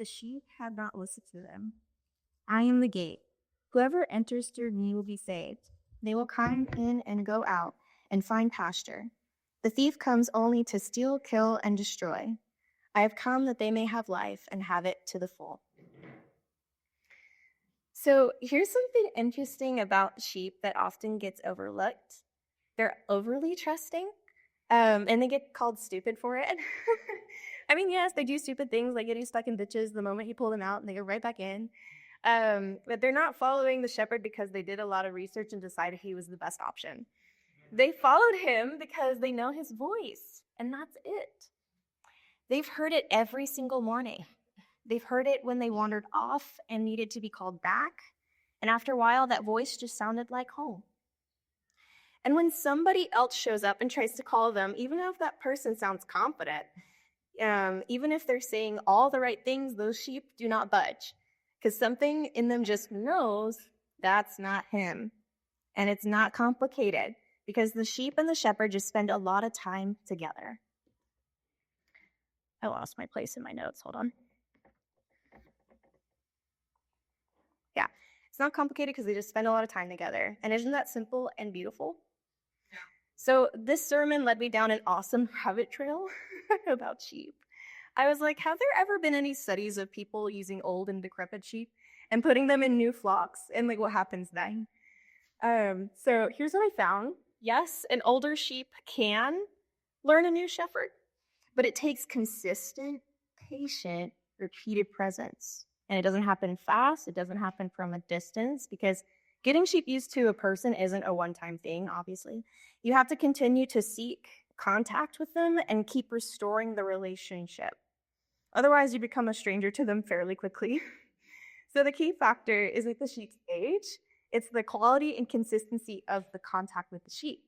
the sheep had not listened to them. I am the gate. Whoever enters through me will be saved. They will come in and go out and find pasture. The thief comes only to steal, kill, and destroy. I have come that they may have life and have it to the full. So here's something interesting about sheep that often gets overlooked. They're overly trusting, and they get called stupid for it. I mean, yes, they do stupid things like getting stuck in ditches the moment you pull them out and they go right back in. But they're not following the shepherd because they did a lot of research and decided he was the best option. They followed him because they know his voice, and that's it. They've heard it every single morning. They've heard it when they wandered off and needed to be called back. And after a while, that voice just sounded like home. And when somebody else shows up and tries to call them, even if that person sounds confident, even if they're saying all the right things, those sheep do not budge. Because something in them just knows that's not him. And it's not complicated, because the sheep and the shepherd just spend a lot of time together. I lost my place in my notes. Hold on. Yeah, it's not complicated because they just spend a lot of time together. And isn't that simple and beautiful? Yeah. So this sermon led me down an awesome rabbit trail about sheep. I was like, have there ever been any studies of people using old and decrepit sheep and putting them in new flocks, and like what happens then? So here's what I found. Yes, an older sheep can learn a new shepherd, but it takes consistent, patient, repeated presence. And it doesn't happen fast. It doesn't happen from a distance, because getting sheep used to a person isn't a one-time thing, obviously. You have to continue to seek contact with them and keep restoring the relationship. Otherwise, you become a stranger to them fairly quickly. So the key factor isn't the sheep's age. It's the quality and consistency of the contact with the sheep.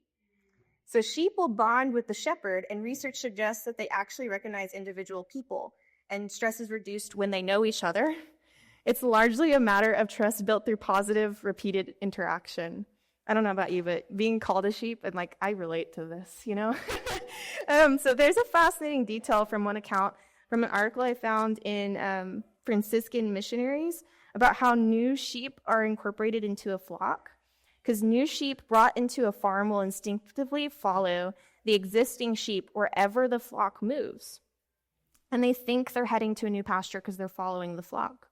So sheep will bond with the shepherd, and research suggests that they actually recognize individual people, and stress is reduced when they know each other. It's largely a matter of trust built through positive, repeated interaction. I don't know about you, but being called a sheep, and I relate to this, you know? So there's a fascinating detail from one account, from an article I found in Franciscan Missionaries, about how new sheep are incorporated into a flock. Because new sheep brought into a farm will instinctively follow the existing sheep wherever the flock moves. And they think they're heading to a new pasture because they're following the flock.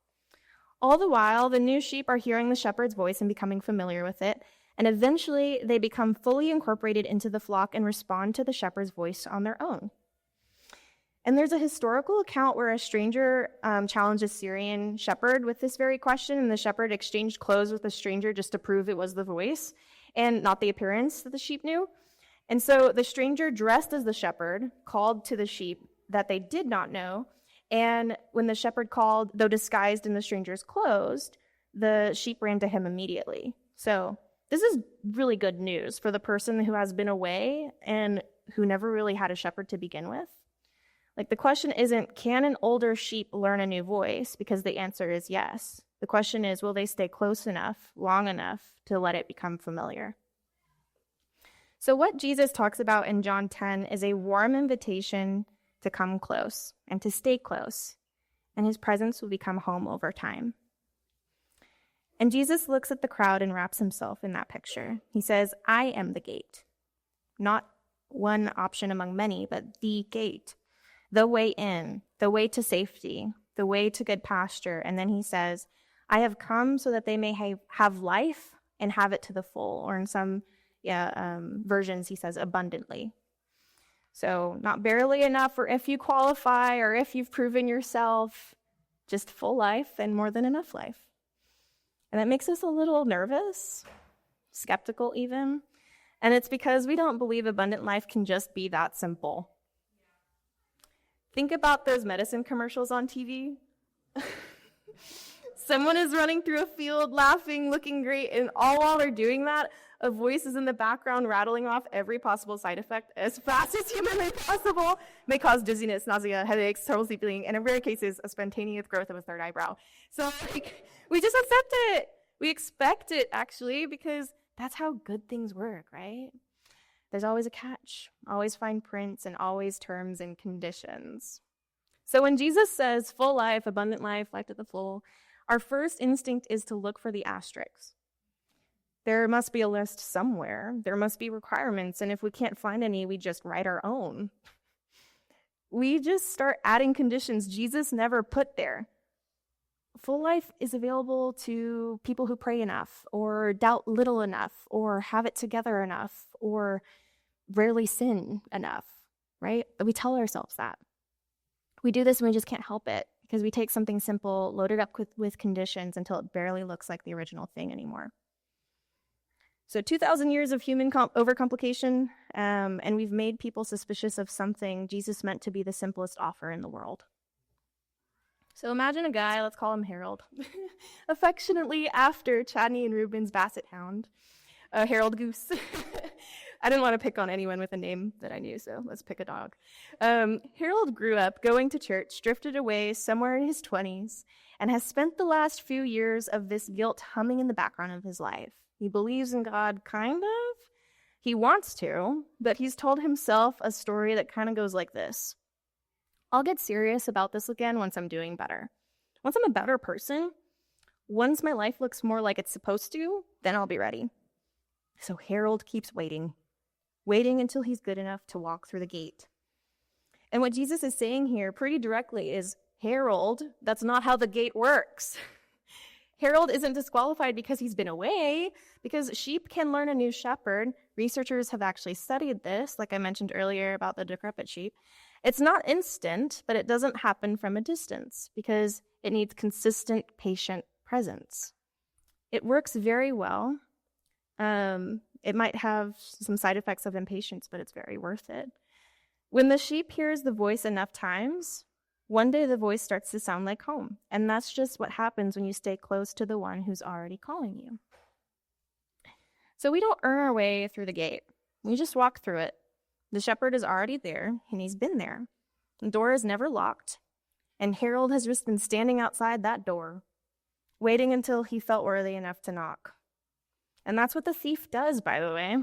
All the while, the new sheep are hearing the shepherd's voice and becoming familiar with it, and eventually they become fully incorporated into the flock and respond to the shepherd's voice on their own. And there's a historical account where a stranger challenged a Syrian shepherd with this very question, and the shepherd exchanged clothes with the stranger just to prove it was the voice and not the appearance that the sheep knew. And so the stranger, dressed as the shepherd, called to the sheep that they did not know, and when the shepherd called, though disguised in the stranger's clothes, the sheep ran to him immediately. So this is really good news for the person who has been away and who never really had a shepherd to begin with. The question isn't, can an older sheep learn a new voice? Because the answer is yes. The question is, will they stay close enough, long enough, to let it become familiar? So what Jesus talks about in John 10 is a warm invitation to come close and to stay close, and his presence will become home over time. And Jesus looks at the crowd and wraps himself in that picture. He says, I am the gate. Not one option among many, but the gate. The way in, the way to safety, the way to good pasture. And then he says, I have come so that they may have life and have it to the full. Or in some versions, he says abundantly. So not barely enough, or if you qualify, or if you've proven yourself, just full life and more than enough life. And that makes us a little nervous, skeptical even. And it's because we don't believe abundant life can just be that simple. Think about those medicine commercials on TV. Someone is running through a field, laughing, looking great, and all while they're doing that, a voice is in the background rattling off every possible side effect as fast as humanly possible. May cause dizziness, nausea, headaches, total sleeping, and in rare cases, a spontaneous growth of a third eyebrow. So we just accept it. We expect it, actually, because that's how good things work, right? There's always a catch, always fine prints, and always terms and conditions. So when Jesus says full life, abundant life, life to the full, our first instinct is to look for the asterisks. There must be a list somewhere. There must be requirements, and if we can't find any, we just write our own. We just start adding conditions Jesus never put there. Full life is available to people who pray enough, or doubt little enough, or have it together enough, or rarely sin enough, right? We tell ourselves that. We do this and we just can't help it because we take something simple, load it up with conditions until it barely looks like the original thing anymore. So 2,000 years of human overcomplication, and we've made people suspicious of something Jesus meant to be the simplest offer in the world. So imagine a guy, let's call him Harold, affectionately after Chadney and Reuben's basset hound, Harold Goose. I didn't want to pick on anyone with a name that I knew, so let's pick a dog. Harold grew up going to church, drifted away somewhere in his 20s, and has spent the last few years of this guilt humming in the background of his life. He believes in God, kind of. He wants to, but he's told himself a story that kind of goes like this. I'll get serious about this again once I'm doing better. Once I'm a better person, once my life looks more like it's supposed to, then I'll be ready. So Harold keeps waiting until he's good enough to walk through the gate. And what Jesus is saying here pretty directly is, Harold, that's not how the gate works. Harold isn't disqualified because he's been away, because sheep can learn a new shepherd. Researchers have actually studied this, like I mentioned earlier about the decrepit sheep. It's not instant, but it doesn't happen from a distance because it needs consistent, patient presence. It works very well. It might have some side effects of impatience, but it's very worth it. When the sheep hears the voice enough times, one day the voice starts to sound like home. And that's just what happens when you stay close to the one who's already calling you. So we don't earn our way through the gate. We just walk through it. The shepherd is already there, and he's been there. The door is never locked, and Harold has just been standing outside that door, waiting until he felt worthy enough to knock. And that's what the thief does, by the way.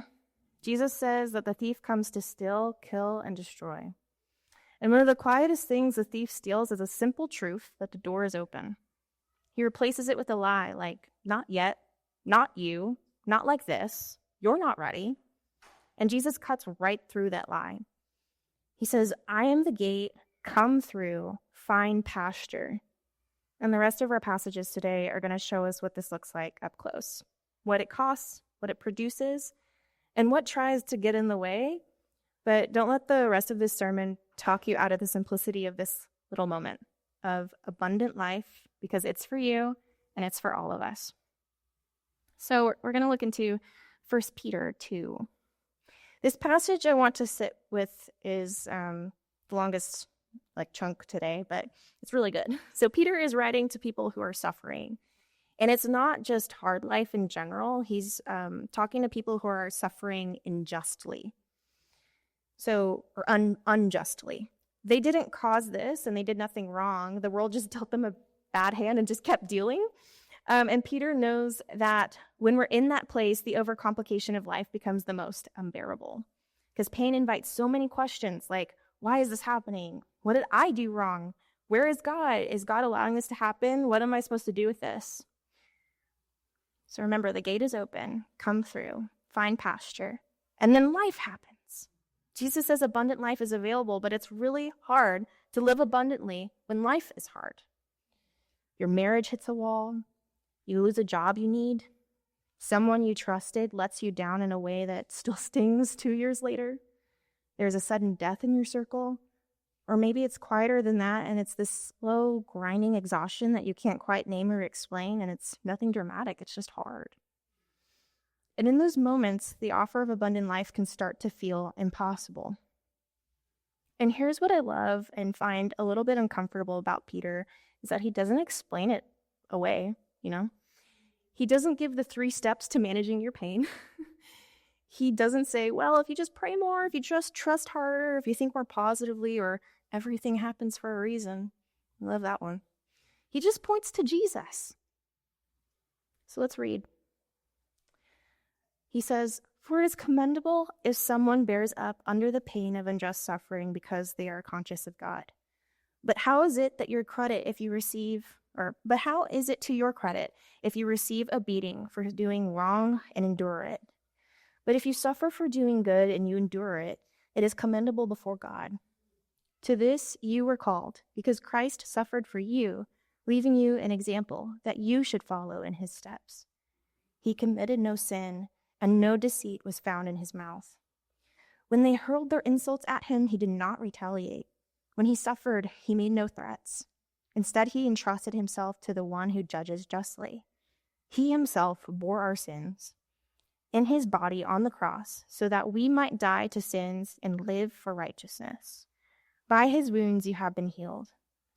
Jesus says that the thief comes to steal, kill, and destroy. And one of the quietest things the thief steals is a simple truth that the door is open. He replaces it with a lie like, not yet, not you, not like this, you're not ready. And Jesus cuts right through that lie. He says, I am the gate, come through, find pasture. And the rest of our passages today are going to show us what this looks like up close, what it costs, what it produces, and what tries to get in the way. But don't let the rest of this sermon talk you out of the simplicity of this little moment of abundant life, because it's for you and it's for all of us. So we're going to look into 1 Peter 2. This passage I want to sit with is the longest chunk today, but it's really good. So Peter is writing to people who are suffering. And it's not just hard life in general. He's talking to people who are suffering unjustly. Or unjustly. They didn't cause this and they did nothing wrong. The world just dealt them a bad hand and just kept dealing. And Peter knows that when we're in that place, the overcomplication of life becomes the most unbearable. Because pain invites so many questions like, why is this happening? What did I do wrong? Where is God? Is God allowing this to happen? What am I supposed to do with this? So remember, the gate is open. Come through. Find pasture. And then life happens. Jesus says abundant life is available, but it's really hard to live abundantly when life is hard. Your marriage hits a wall. You lose a job you need. Someone you trusted lets you down in a way that still stings 2 years later. There's a sudden death in your circle. Or maybe it's quieter than that, and it's this slow, grinding exhaustion that you can't quite name or explain, and it's nothing dramatic. It's just hard. And in those moments, the offer of abundant life can start to feel impossible. And here's what I love and find a little bit uncomfortable about Peter, is that he doesn't explain it away, He doesn't give the 3 steps to managing your pain. He doesn't say, well, if you just pray more, if you just trust harder, if you think more positively, or everything happens for a reason. I love that one. He just points to Jesus. So let's read. He says, for it is commendable if someone bears up under the pain of unjust suffering because they are conscious of God. But how is it to your credit if you receive a beating for doing wrong and endure it? But if you suffer for doing good and you endure it, it is commendable before God. To this you were called, because Christ suffered for you, leaving you an example that you should follow in his steps. He committed no sin, and no deceit was found in his mouth. When they hurled their insults at him, he did not retaliate. When he suffered, he made no threats. Instead, he entrusted himself to the one who judges justly. He himself bore our sins in his body on the cross, so that we might die to sins and live for righteousness. By his wounds you have been healed.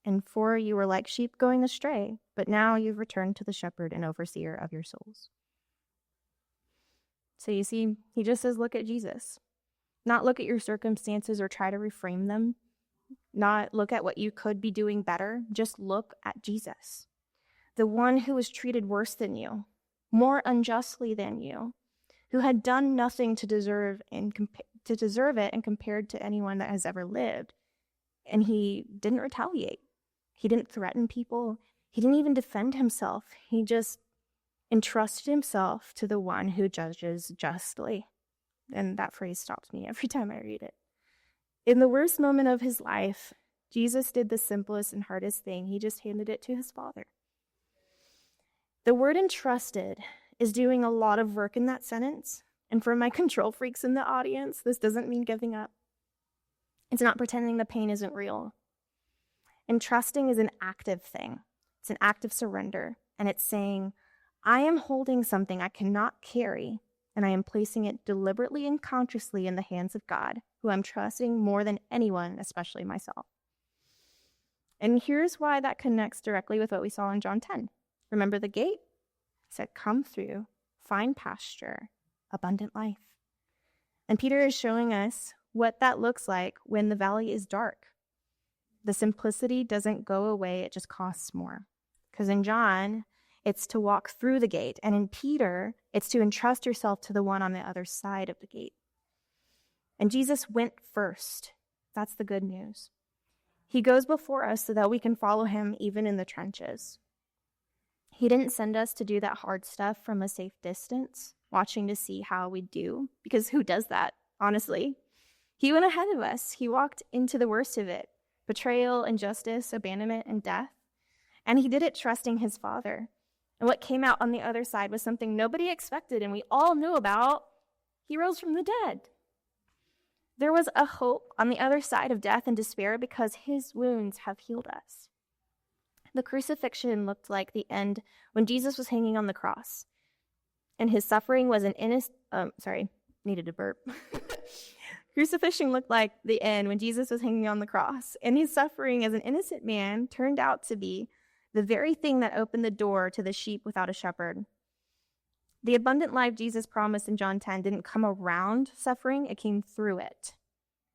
And for you were like sheep going astray, but now you've returned to the shepherd and overseer of your souls. So you see, he just says, look at Jesus. Not look at your circumstances or try to reframe them. Not look at what you could be doing better. Just look at Jesus, the one who was treated worse than you, more unjustly than you, who had done nothing to deserve it and compared to anyone that has ever lived. And he didn't retaliate. He didn't threaten people. He didn't even defend himself. He just entrusted himself to the one who judges justly. And that phrase stops me every time I read it. In the worst moment of his life, Jesus did the simplest and hardest thing. He just handed it to his Father. The word entrusted is doing a lot of work in that sentence. And for my control freaks in the audience, this doesn't mean giving up. It's not pretending the pain isn't real. Entrusting is an active thing. It's an act of surrender. And it's saying, I am holding something I cannot carry, and I am placing it deliberately and consciously in the hands of God, who I'm trusting more than anyone, especially myself. And here's why that connects directly with what we saw in John 10. Remember the gate? It said, come through, find pasture, abundant life. And Peter is showing us what that looks like when the valley is dark. The simplicity doesn't go away, it just costs more. Because in John, it's to walk through the gate. And in Peter, it's to entrust yourself to the one on the other side of the gate. And Jesus went first. That's the good news. He goes before us so that we can follow him even in the trenches. He didn't send us to do that hard stuff from a safe distance, watching to see how we do, because who does that, honestly? He went ahead of us. He walked into the worst of it, betrayal, injustice, abandonment, and death. And he did it trusting his Father. And what came out on the other side was something nobody expected and we all knew about. He rose from the dead. There was a hope on the other side of death and despair because his wounds have healed us. The crucifixion looked like the end when Jesus was hanging on the cross. And his suffering was an needed to burp. Crucifixion looked like the end when Jesus was hanging on the cross. And his suffering as an innocent man turned out to be the very thing that opened the door to the sheep without a shepherd. The abundant life Jesus promised in John 10 didn't come around suffering, it came through it.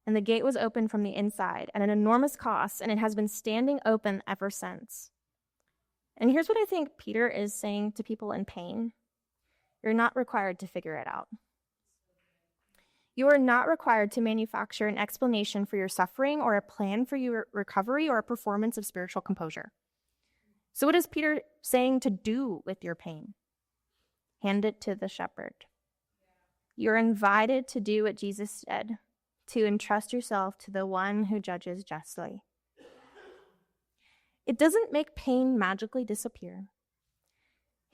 And the gate was open from the inside at an enormous cost, and it has been standing open ever since. And here's what I think Peter is saying to people in pain. You're not required to figure it out. You are not required to manufacture an explanation for your suffering or a plan for your recovery or a performance of spiritual composure. So what is Peter saying to do with your pain? Hand it to the shepherd. You're invited to do what Jesus did, to entrust yourself to the one who judges justly. It doesn't make pain magically disappear.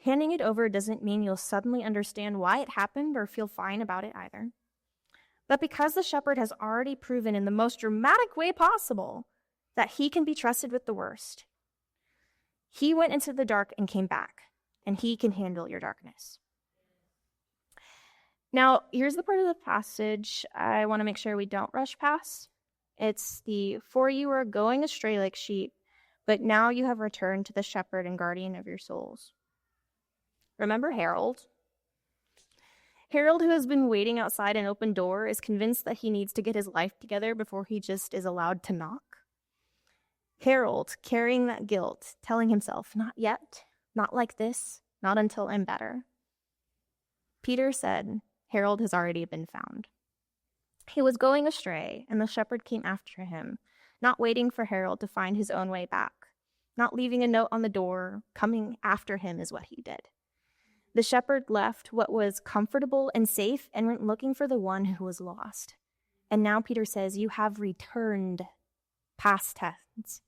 Handing it over doesn't mean you'll suddenly understand why it happened or feel fine about it either. But because the shepherd has already proven in the most dramatic way possible that he can be trusted with the worst, he went into the dark and came back, and he can handle your darkness. Now, here's the part of the passage I want to make sure we don't rush past. It's for you are going astray like sheep, but now you have returned to the shepherd and guardian of your souls. Remember Harold? Harold, who has been waiting outside an open door, is convinced that he needs to get his life together before he just is allowed to knock. Harold, carrying that guilt, telling himself, not yet, not like this, not until I'm better. Peter said, Harold has already been found. He was going astray, and the shepherd came after him, not waiting for Harold to find his own way back, not leaving a note on the door. Coming after him is what he did. The shepherd left what was comfortable and safe and went looking for the one who was lost. And now Peter says, you have returned, past tense.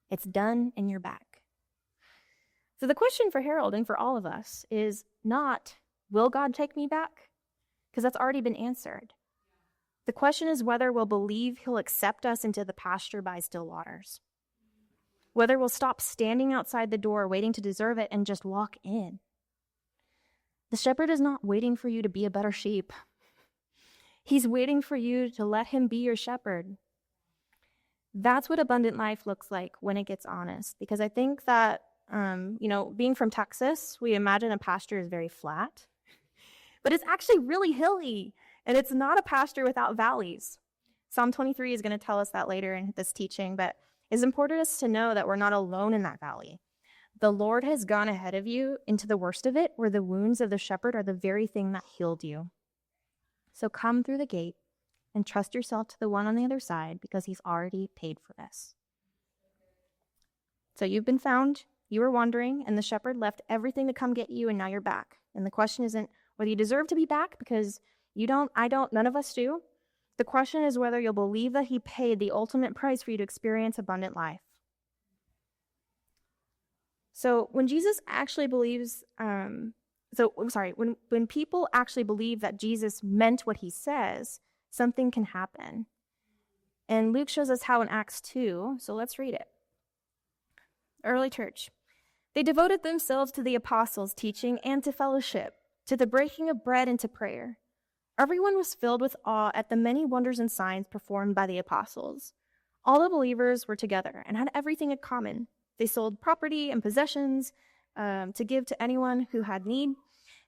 It's done and you're back. So the question for Harold and for all of us is not, will God take me back? Because that's already been answered. The question is whether we'll believe he'll accept us into the pasture by still waters. Whether we'll stop standing outside the door waiting to deserve it and just walk in. The shepherd is not waiting for you to be a better sheep. He's waiting for you to let him be your shepherd. That's what abundant life looks like when it gets honest. Because I think that, being from Texas, we imagine a pasture is very flat. But it's actually really hilly. And it's not a pasture without valleys. Psalm 23 is going to tell us that later in this teaching. But it's important us to know that we're not alone in that valley. The Lord has gone ahead of you into the worst of it, where the wounds of the shepherd are the very thing that healed you. So come through the gate and trust yourself to the one on the other side, because he's already paid for this. So you've been found, you were wandering, and the shepherd left everything to come get you, and now you're back. And the question isn't whether you deserve to be back, because you don't, I don't, none of us do. The question is whether you'll believe that he paid the ultimate price for you to experience abundant life. So when Jesus actually believes, when people actually believe that Jesus meant what he says, something can happen. And Luke shows us how in Acts 2, so let's read it. Early church. They devoted themselves to the apostles' teaching and to fellowship, to the breaking of bread and to prayer. Everyone was filled with awe at the many wonders and signs performed by the apostles. All the believers were together and had everything in common. They sold property and possessions to give to anyone who had need,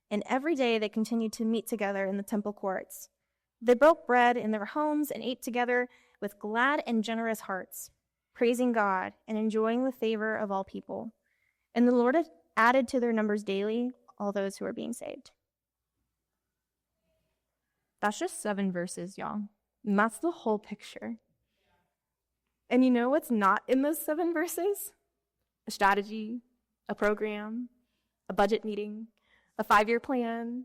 and every day they continued to meet together in the temple courts. They broke bread in their homes and ate together with glad and generous hearts, praising God and enjoying the favor of all people. And the Lord added to their numbers daily all those who were being saved. That's just 7 verses, y'all. And that's the whole picture. And you know what's not in those 7 verses? A strategy, a program, a budget meeting, a 5-year plan,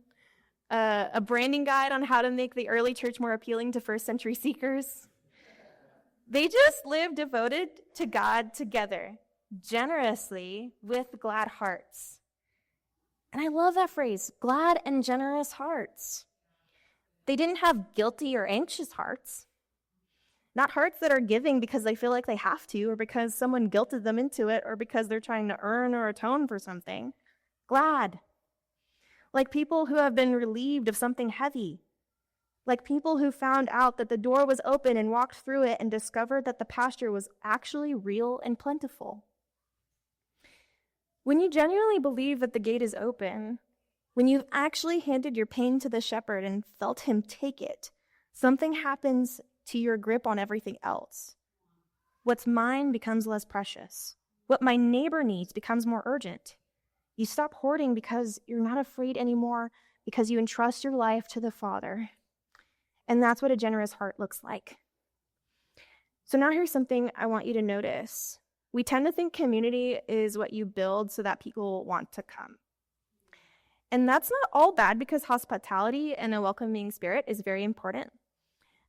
a branding guide on how to make the early church more appealing to first century seekers. They just lived devoted to God together, generously with glad hearts. And I love that phrase, glad and generous hearts. They didn't have guilty or anxious hearts. Not hearts that are giving because they feel like they have to, or because someone guilted them into it, or because they're trying to earn or atone for something. Glad. Like people who have been relieved of something heavy. Like people who found out that the door was open and walked through it and discovered that the pasture was actually real and plentiful. When you genuinely believe that the gate is open, when you've actually handed your pain to the shepherd and felt him take it, something happens to your grip on everything else. What's mine becomes less precious. What my neighbor needs becomes more urgent. You stop hoarding because you're not afraid anymore, because you entrust your life to the Father. And that's what a generous heart looks like. So now here's something I want you to notice. We tend to think community is what you build so that people want to come. And that's not all bad, because hospitality and a welcoming spirit is very important.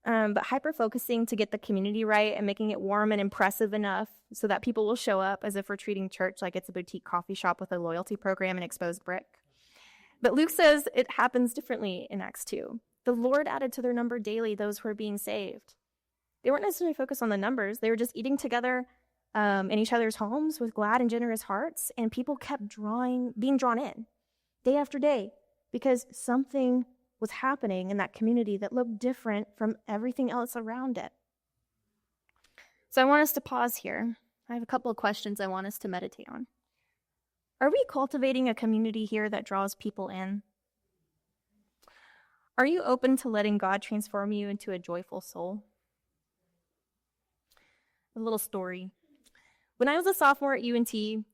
But hyper-focusing to get the community right and making it warm and impressive enough so that people will show up as if we're treating church like it's a boutique coffee shop with a loyalty program and exposed brick. But Luke says it happens differently in Acts 2. The Lord added to their number daily those who were being saved. They weren't necessarily focused on the numbers. They were just eating together in each other's homes with glad and generous hearts, and people kept being drawn in day after day because something was happening in that community that looked different from everything else around it. So I want us to pause here. I have a couple of questions I want us to meditate on. Are we cultivating a community here that draws people in? Are you open to letting God transform you into a joyful soul? A little story. When I was a sophomore at UNT,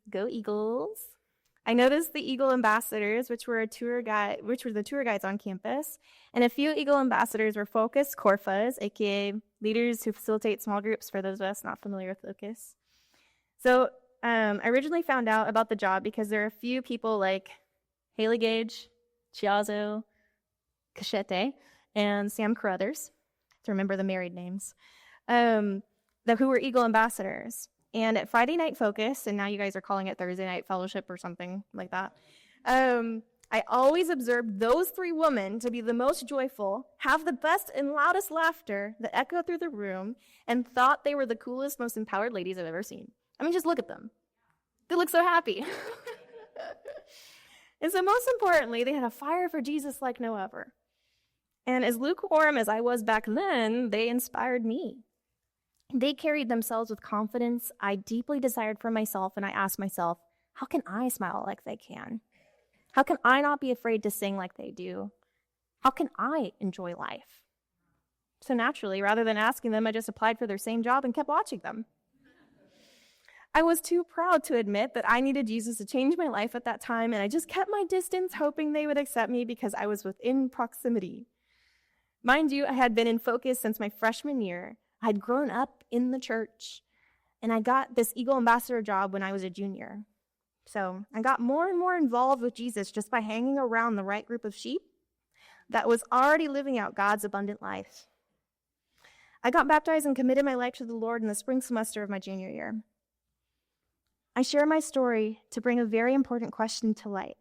go Eagles, I noticed the Eagle ambassadors, which were the tour guides on campus, and a few Eagle ambassadors were focused Corfas, aka leaders who facilitate small groups for those of us not familiar with Locust. So I originally found out about the job because there are a few people like Haley Gage, Chiazzo, Cachete, and Sam Carruthers, to remember the married names, who were Eagle ambassadors. And at Friday Night Focus, and now you guys are calling it Thursday Night Fellowship or something like that, I always observed those three women to be the most joyful, have the best and loudest laughter that echoed through the room, and thought they were the coolest, most empowered ladies I've ever seen. I mean, just look at them. They look so happy. And so most importantly, they had a fire for Jesus like no other. And as lukewarm as I was back then, they inspired me. They carried themselves with confidence I deeply desired for myself, and I asked myself, how can I smile like they can? How can I not be afraid to sing like they do? How can I enjoy life? So naturally, rather than asking them, I just applied for their same job and kept watching them. I was too proud to admit that I needed Jesus to change my life at that time, and I just kept my distance, hoping they would accept me because I was within proximity. Mind you, I had been in Focus since my freshman year. I had grown up in the church, and I got this Eagle ambassador job when I was a junior. So I got more and more involved with Jesus just by hanging around the right group of sheep that was already living out God's abundant life. I got baptized and committed my life to the Lord in the spring semester of my junior year. I share my story to bring a very important question to light.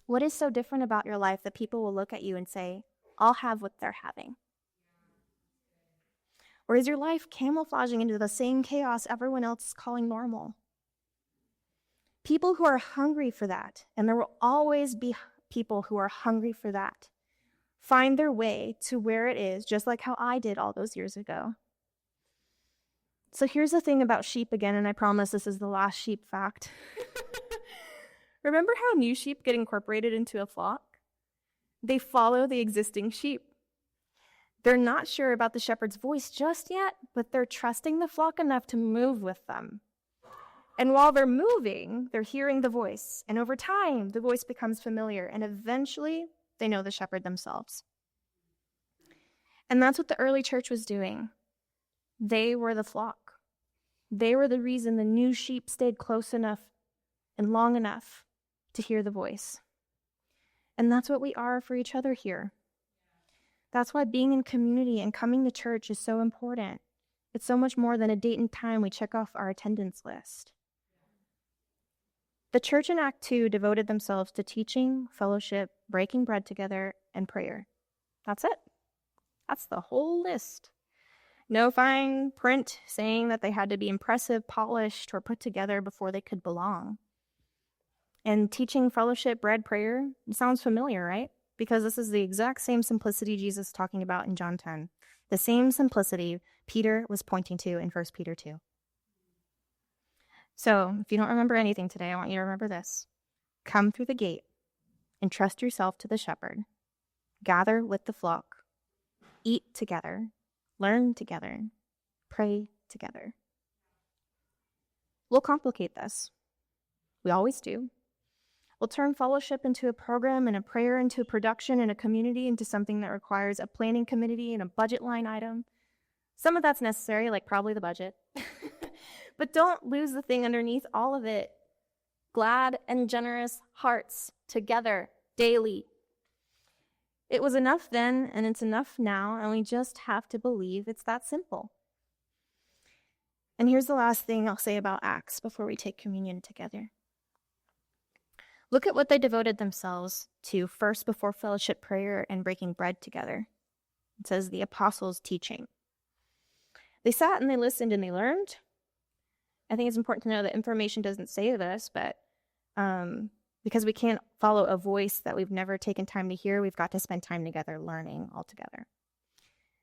What is so different about your life that people will look at you and say, I'll have what they're having? Or is your life camouflaging into the same chaos everyone else is calling normal? People who are hungry for that, and there will always be people who are hungry for that, find their way to where it is, just like how I did all those years ago. So here's the thing about sheep again, and I promise this is the last sheep fact. Remember how new sheep get incorporated into a flock? They follow the existing sheep. They're not sure about the shepherd's voice just yet, but they're trusting the flock enough to move with them. And while they're moving, they're hearing the voice. And over time, the voice becomes familiar. And eventually, they know the shepherd themselves. And that's what the early church was doing. They were the flock. They were the reason the new sheep stayed close enough and long enough to hear the voice. And that's what we are for each other here. That's why being in community and coming to church is so important. It's so much more than a date and time we check off our attendance list. The church in Act 2 devoted themselves to teaching, fellowship, breaking bread together, and prayer. That's it. That's the whole list. No fine print saying that they had to be impressive, polished, or put together before they could belong. And teaching, fellowship, bread, prayer, it sounds familiar, right? Because this is the exact same simplicity Jesus is talking about in John 10. The same simplicity Peter was pointing to in 1 Peter 2. So, if you don't remember anything today, I want you to remember this. Come through the gate and trust yourself to the shepherd. Gather with the flock. Eat together. Learn together. Pray together. We'll complicate this. We always do. We'll turn fellowship into a program and a prayer into a production and a community into something that requires a planning committee and a budget line item. Some of that's necessary, like probably the budget. But don't lose the thing underneath all of it. Glad and generous hearts together daily. It was enough then, and it's enough now, and we just have to believe it's that simple. And here's the last thing I'll say about Acts before we take communion together. Look at what they devoted themselves to first before fellowship, prayer, and breaking bread together. It says the apostles' teaching. They sat and they listened and they learned. I think it's important to know that information doesn't save us, but because we can't follow a voice that we've never taken time to hear, we've got to spend time together learning all together.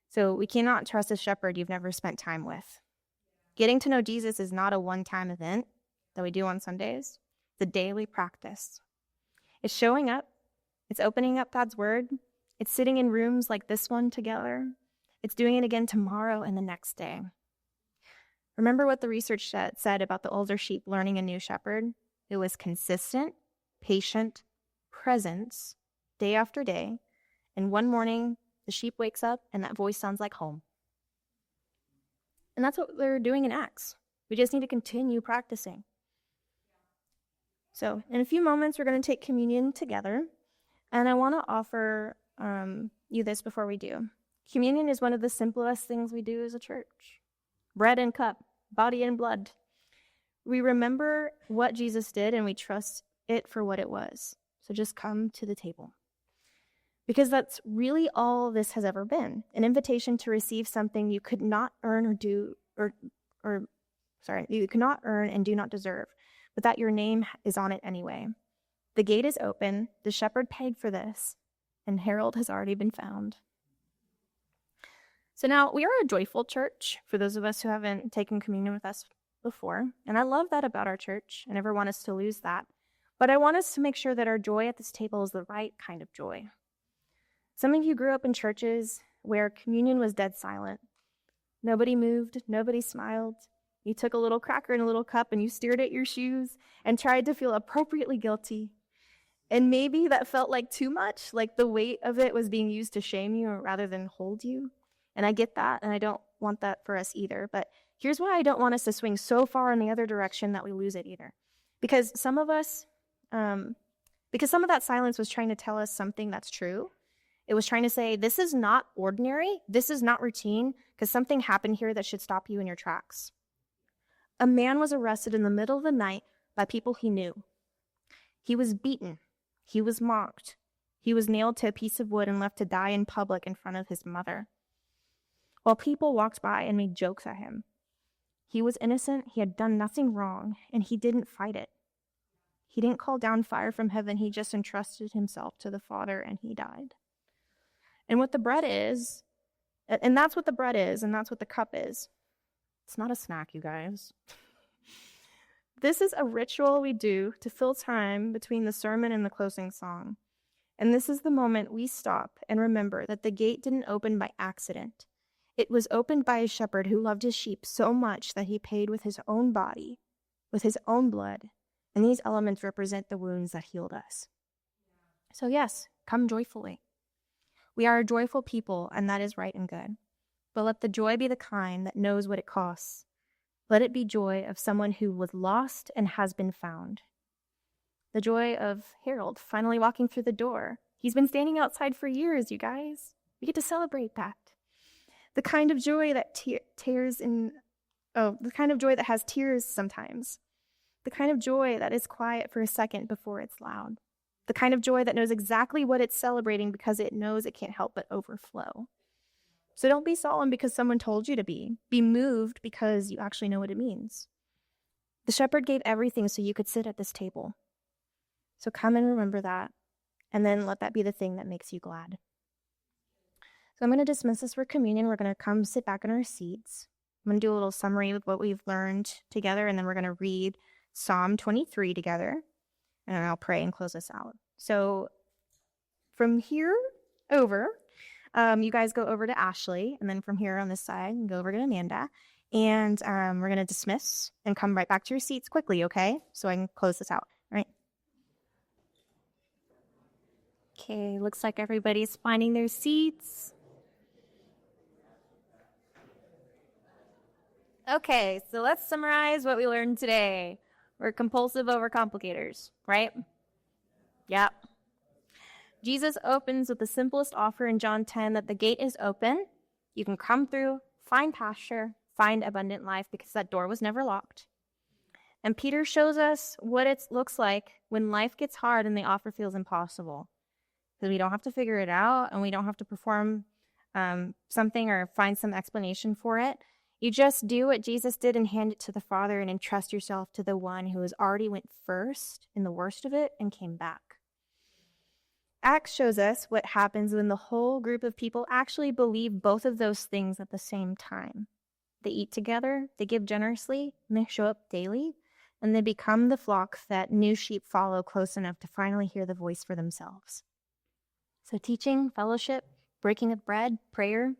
So we cannot trust a shepherd you've never spent time with. Getting to know Jesus is not a one-time event that we do on Sundays. It's a daily practice. It's showing up. It's opening up God's word. It's sitting in rooms like this one together. It's doing it again tomorrow and the next day. Remember what the research said about the older sheep learning a new shepherd? It was consistent, patient presence, day after day. And one morning, the sheep wakes up and that voice sounds like home. And that's what they're doing in Acts. We just need to continue practicing. So in a few moments, we're going to take communion together. And I want to offer you this before we do. Communion is one of the simplest things we do as a church. Bread and cup, body and blood. We remember what Jesus did and we trust it for what it was. So just come to the table. Because that's really all this has ever been, an invitation to receive something you could not earn you could not earn and do not deserve, but that your name is on it anyway. The gate is open, the shepherd paid for this, and Harold has already been found. So now we are a joyful church, for those of us who haven't taken communion with us before, and I love that about our church. I never want us to lose that, but I want us to make sure that our joy at this table is the right kind of joy. Some of you grew up in churches where communion was dead silent. Nobody moved, nobody smiled. You took a little cracker in a little cup and you stared at your shoes and tried to feel appropriately guilty. And maybe that felt like too much, like the weight of it was being used to shame you rather than hold you. And I get that, and I don't want that for us either. But here's why I don't want us to swing so far in the other direction that we lose it either. Because some of that silence was trying to tell us something that's true. It was trying to say, this is not ordinary, this is not routine, because something happened here that should stop you in your tracks. A man was arrested in the middle of the night by people he knew. He was beaten. He was mocked. He was nailed to a piece of wood and left to die in public in front of his mother, while people walked by and made jokes at him. He was innocent, he had done nothing wrong, and he didn't fight it. He didn't call down fire from heaven, he just entrusted himself to the Father, and he died. And what the bread is, and that's what the bread is, and that's what the cup is. It's not a snack, you guys. This is a ritual we do to fill time between the sermon and the closing song. And this is the moment we stop and remember that the gate didn't open by accident. It was opened by a shepherd who loved his sheep so much that he paid with his own body, with his own blood, and these elements represent the wounds that healed us. So yes, come joyfully. We are a joyful people, and that is right and good. But let the joy be the kind that knows what it costs. Let it be joy of someone who was lost and has been found. The joy of Harold finally walking through the door. He's been standing outside for years, you guys. We get to celebrate that. The kind of joy that the kind of joy that has tears sometimes. The kind of joy that is quiet for a second before it's loud. The kind of joy that knows exactly what it's celebrating because it knows it can't help but overflow. So don't be solemn because someone told you to be. Be moved because you actually know what it means. The shepherd gave everything so you could sit at this table. So come and remember that, and then let that be the thing that makes you glad. So I'm going to dismiss us for communion. We're going to come sit back in our seats. I'm going to do a little summary of what we've learned together, and then we're going to read Psalm 23 together, and I'll pray and close us out. So from here over, you guys go over to Ashley, and then from here on this side, go over to Amanda, and we're going to dismiss and come right back to your seats quickly, okay? So I can close this out, all right? Okay, looks like everybody's finding their seats. Okay, so let's summarize what we learned today. We're compulsive overcomplicators, right? Yep. Jesus opens with the simplest offer in John 10 that the gate is open. You can come through, find pasture, find abundant life because that door was never locked. And Peter shows us what it looks like when life gets hard and the offer feels impossible. Because we don't have to figure it out and we don't have to perform something or find some explanation for it. You just do what Jesus did and hand it to the Father and entrust yourself to the one who has already went first in the worst of it and came back. Acts shows us what happens when the whole group of people actually believe both of those things at the same time. They eat together, they give generously, and they show up daily, and they become the flock that new sheep follow close enough to finally hear the voice for themselves. So teaching, fellowship, breaking of bread, prayer,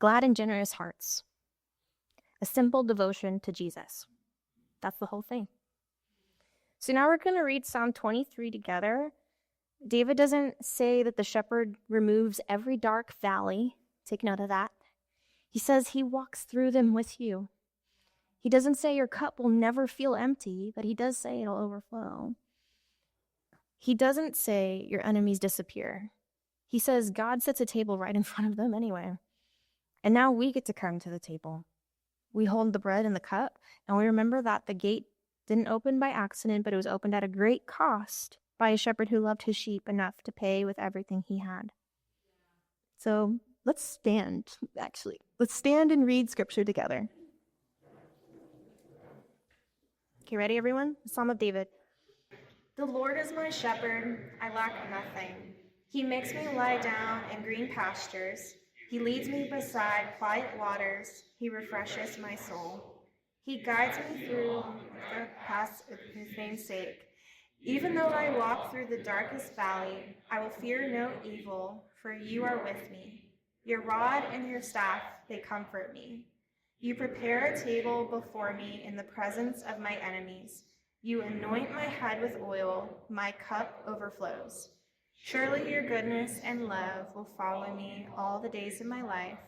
glad and generous hearts. A simple devotion to Jesus. That's the whole thing. So now we're going to read Psalm 23 together. David doesn't say that the shepherd removes every dark valley. Take note of that. He says he walks through them with you. He doesn't say your cup will never feel empty, but he does say it'll overflow. He doesn't say your enemies disappear. He says God sets a table right in front of them anyway. And now we get to come to the table. We hold the bread and the cup, and we remember that the gate didn't open by accident, but it was opened at a great cost by a shepherd who loved his sheep enough to pay with everything he had. So let's stand, actually. Let's stand and read scripture together. Okay, ready, everyone? The Psalm of David. The Lord is my shepherd, I lack nothing. He makes me lie down in green pastures. He leads me beside quiet waters. He refreshes my soul. He guides me through the paths of his name's sake. Even though I walk through the darkest valley, I will fear no evil, for you are with me. Your rod and your staff, they comfort me. You prepare a table before me in the presence of my enemies. You anoint my head with oil, my cup overflows. Surely your goodness and love will follow me all the days of my life,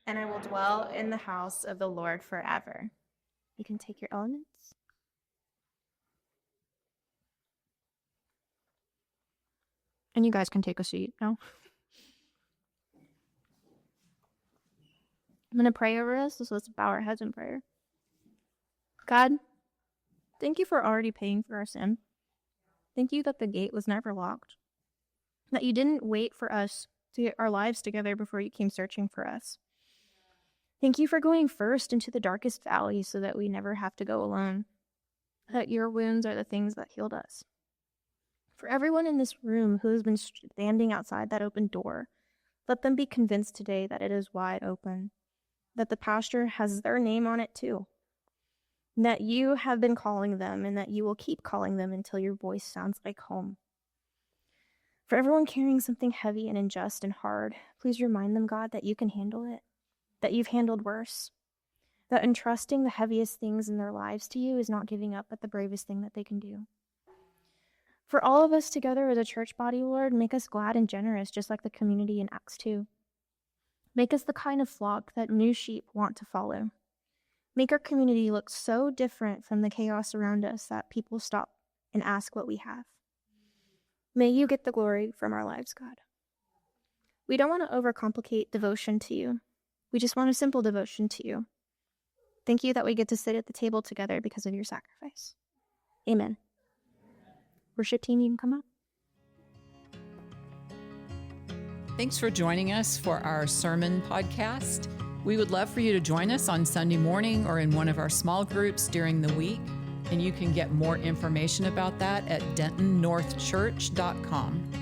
and I will dwell in the house of the Lord forever. You can take your elements. And you guys can take a seat now. I'm going to pray over us, so let's bow our heads in prayer. God, thank you for already paying for our sin. Thank you that the gate was never locked, that you didn't wait for us to get our lives together before you came searching for us. Thank you for going first into the darkest valley so that we never have to go alone, that your wounds are the things that healed us. For everyone in this room who has been standing outside that open door, let them be convinced today that it is wide open, that the pasture has their name on it too, and that you have been calling them and that you will keep calling them until your voice sounds like home. For everyone carrying something heavy and unjust and hard, please remind them, God, that you can handle it, that you've handled worse, that entrusting the heaviest things in their lives to you is not giving up at the bravest thing that they can do. For all of us together as a church body, Lord, make us glad and generous, just like the community in Acts 2. Make us the kind of flock that new sheep want to follow. Make our community look so different from the chaos around us that people stop and ask what we have. May you get the glory from our lives, God. We don't want to overcomplicate devotion to you. We just want a simple devotion to you. Thank you that we get to sit at the table together because of your sacrifice. Amen. Worship team, you can come up. Thanks for joining us for our sermon podcast. We would love for you to join us on Sunday morning or in one of our small groups during the week. And you can get more information about that at dentonnorthchurch.com.